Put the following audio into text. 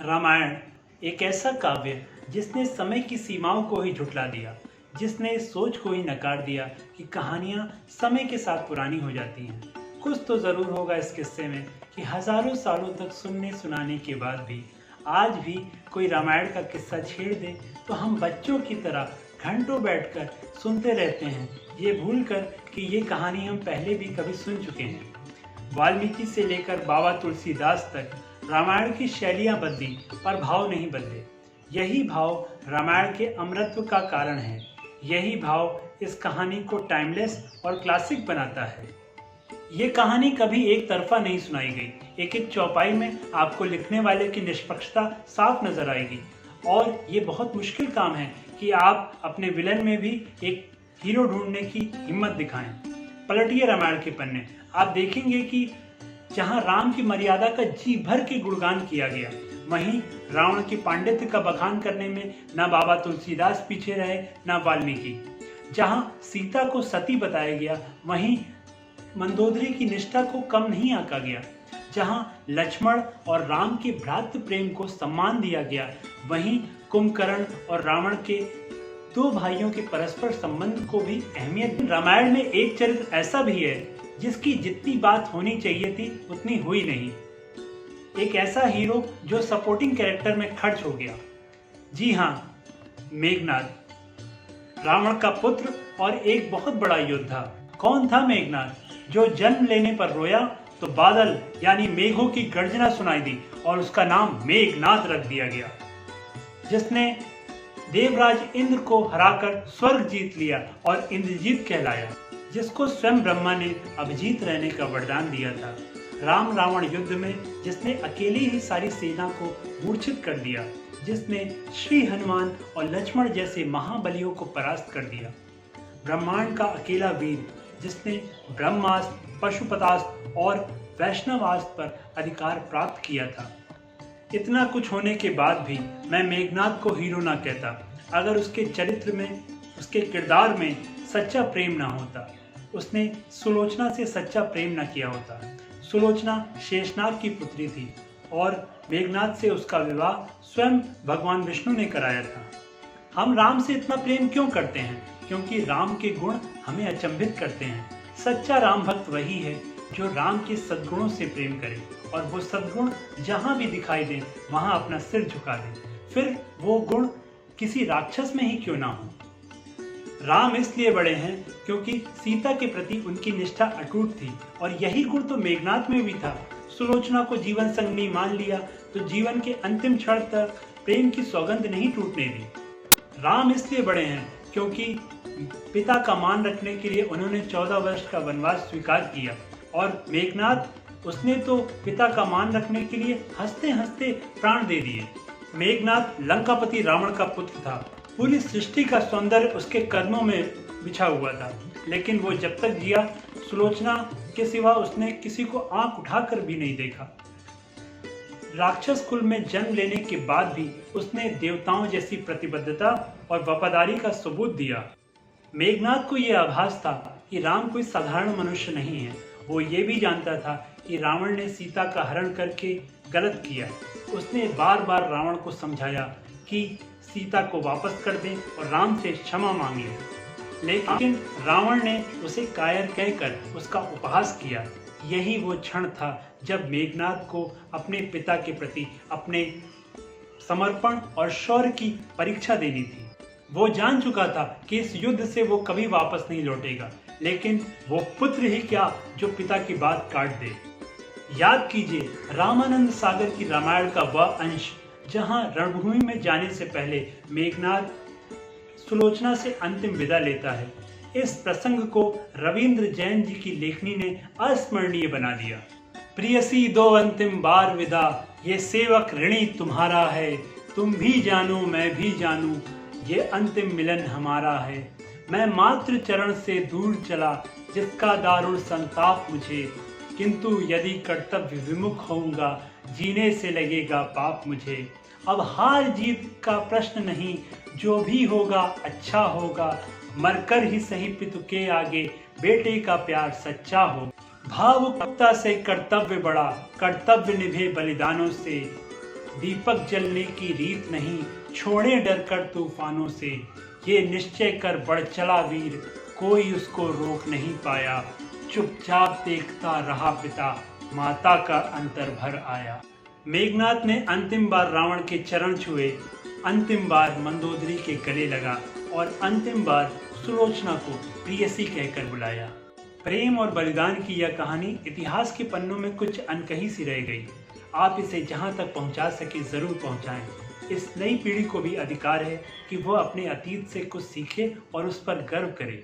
रामायण एक ऐसा काव्य जिसने समय की सीमाओं को ही झुठला दिया, जिसने इस सोच को ही नकार दिया कि कहानियां समय के साथ पुरानी हो जाती हैं। कुछ तो ज़रूर होगा इस किस्से में कि हजारों सालों तक सुनने सुनाने के बाद भी आज भी कोई रामायण का किस्सा छेड़ दे तो हम बच्चों की तरह घंटों बैठकर सुनते रहते हैं, ये भूलकर कि ये कहानी हम पहले भी कभी सुन चुके हैं। वाल्मीकि से लेकर बाबा तुलसीदास तक रामायण की शैलियां बदली पर भाव नहीं बदले। यही भाव रामायण के अमरत्व का कारण है। यही भाव इस कहानी को टाइमलेस और क्लासिक बनाता है। ये कहानी कभी एक तरफा नहीं सुनाई गई। एक एक चौपाई में आपको लिखने वाले की निष्पक्षता साफ नजर आएगी और ये बहुत मुश्किल काम है कि आप अपने विलन में भी एक हीरो ढूंढने की हिम्मत दिखाएं। पलटिए रामायण के पन्ने, आप देखेंगे कि जहां राम की मर्यादा का जी भर के गुणगान किया गया, वहीं रावण के पांडित्य का बखान करने में न बाबा तुलसीदास पीछे रहे न वाल्मीकि। जहां सीता को सती बताया गया, वहीं मंदोदरी की निष्ठा को कम नहीं आंका गया। जहां लक्ष्मण और राम के भ्रातृ प्रेम को सम्मान दिया गया, वहीं कुंभकर्ण और रावण के दो भाइयों के परस्पर संबंध को भी अहमियत। रामायण में एक चरित्र ऐसा भी है जिसकी जितनी बात होनी चाहिए थी उतनी हुई नहीं। एक ऐसा हीरो जो सपोर्टिंग कैरेक्टर में खर्च हो गया। जी हाँ, मेघनाद, रावण का पुत्र और एक बहुत बड़ा योद्धा। कौन था मेघनाद, जो जन्म लेने पर रोया तो बादल यानी मेघों की गर्जना सुनाई दी और उसका नाम मेघनाद रख दिया गया। जिसने देवराज इंद्र को हराकर स्वर्ग जीत लिया और इंद्रजीत कहलाया। जिसको स्वयं ब्रह्मा ने अभिजीत रहने का वरदान दिया था। राम रावण युद्ध में जिसने अकेले ही सारी सेना को मूर्छित कर दिया। जिसने श्री हनुमान और लक्ष्मण जैसे महाबलियों को परास्त कर दिया। ब्रह्मांड का अकेला वीर जिसने ब्रह्मास्त्र, पशुपतास्त्र और वैष्णवास्त्र पर अधिकार प्राप्त किया था। इतना कुछ होने के बाद भी मैं मेघनाद को हीरो ना कहता अगर उसके चरित्र में, उसके किरदार में सच्चा प्रेम ना होता। उसने सुलोचना से सच्चा प्रेम ना किया होता। सुलोचना शेषनाग की पुत्री थी और मेघनाद से उसका विवाह स्वयं भगवान विष्णु ने कराया था। हम राम से इतना प्रेम क्यों करते हैं? क्योंकि राम के गुण हमें अचंभित करते हैं। सच्चा राम भक्त वही है जो राम के सद्गुणों से प्रेम करे और वो सद्गुण जहाँ भी दिखाई दे वहाँ अपना सिर झुका दे, फिर वो गुण किसी राक्षस में ही क्यों ना हो। राम इसलिए बड़े हैं क्योंकि सीता के प्रति उनकी निष्ठा अटूट थी और यही गुण तो मेघनाद में भी था। सुलोचना को जीवन संगनी मान लिया तो जीवन के अंतिम क्षण तक प्रेम की सौगंध नहीं टूटने दी। राम इसलिए बड़े हैं क्योंकि पिता का मान रखने के लिए उन्होंने 14 वर्ष का वनवास स्वीकार किया और मेघनाद, उसने तो पिता का मान रखने के लिए हंसते हंसते प्राण दे दिए। मेघनाद लंकापति रावण का पुत्र था। पूरी सृष्टि का सौंदर्य उसके कदमों में बिछा हुआ था, लेकिन वो जब तक जिया सुलोचना के सिवा उसने किसी को आंख उठाकर भी नहीं देखा। राक्षस कुल में जन्म लेने के बाद भी उसने देवताओं जैसी प्रतिबद्धता और वफादारी का सबूत दिया। मेघनाद को यह आभास था कि राम कोई साधारण मनुष्य नहीं है। वो ये भी जानता था कि रावण ने सीता का हरण करके गलत किया। उसने बार बार रावण को समझाया कि सीता को वापस कर दें और राम से क्षमा मांग लें, लेकिन रावण ने उसे कायर कहकर उसका उपहास किया। यही वो क्षण था जब मेघनाद को अपने पिता के प्रति अपने समर्पण और शौर्य की परीक्षा देनी थी। वो जान चुका था कि इस युद्ध से वो कभी वापस नहीं लौटेगा, लेकिन वो पुत्र ही क्या जो पिता की बात काट दे। याद कीजिए रामानंद सागर की रामायण का वह अंश जहां रणभूमि में जाने से पहले मेघनाद सुलोचना से अंतिम विदा लेता है। इस प्रसंग को रविंद्र जैन जी की लेखनी ने अस्मरणीय बना दिया। प्रियसी दो अंतिम बार विदा, ये सेवक ऋणी तुम्हारा है। तुम भी जानो मैं भी जानूं, ये अंतिम मिलन हमारा है। मैं मात्र चरण से दूर चला, जिसका दारुण संताप मुझे। किंतु यदि कर्तव्य विमुख होऊंगा, जीने से लगेगा पाप मुझे। अब हार जीत का प्रश्न नहीं, जो भी होगा अच्छा होगा। मरकर ही सही पितु के आगे, बेटे का प्यार सच्चा हो। भावुकता से कर्तव्य बड़ा, कर्तव्य निभे बलिदानों से। दीपक जलने की रीत नहीं, छोड़े डर कर तूफानों से। ये निश्चय कर बढ़ चला वीर, कोई उसको रोक नहीं पाया। चुपचाप देखता रहा पिता, माता का अंतर भर आया। मेघनाद ने अंतिम बार रावण के चरण छुए, अंतिम बार मंदोदरी के गले लगा और अंतिम बार सुलोचना को प्रियसी कहकर बुलाया। प्रेम और बलिदान की यह कहानी इतिहास के पन्नों में कुछ अनकही सी रह गई। आप इसे जहां तक पहुंचा सके जरूर पहुंचाएं। इस नई पीढ़ी को भी अधिकार है कि वह अपने अतीत से कुछ सीखे और उस पर गर्व करे।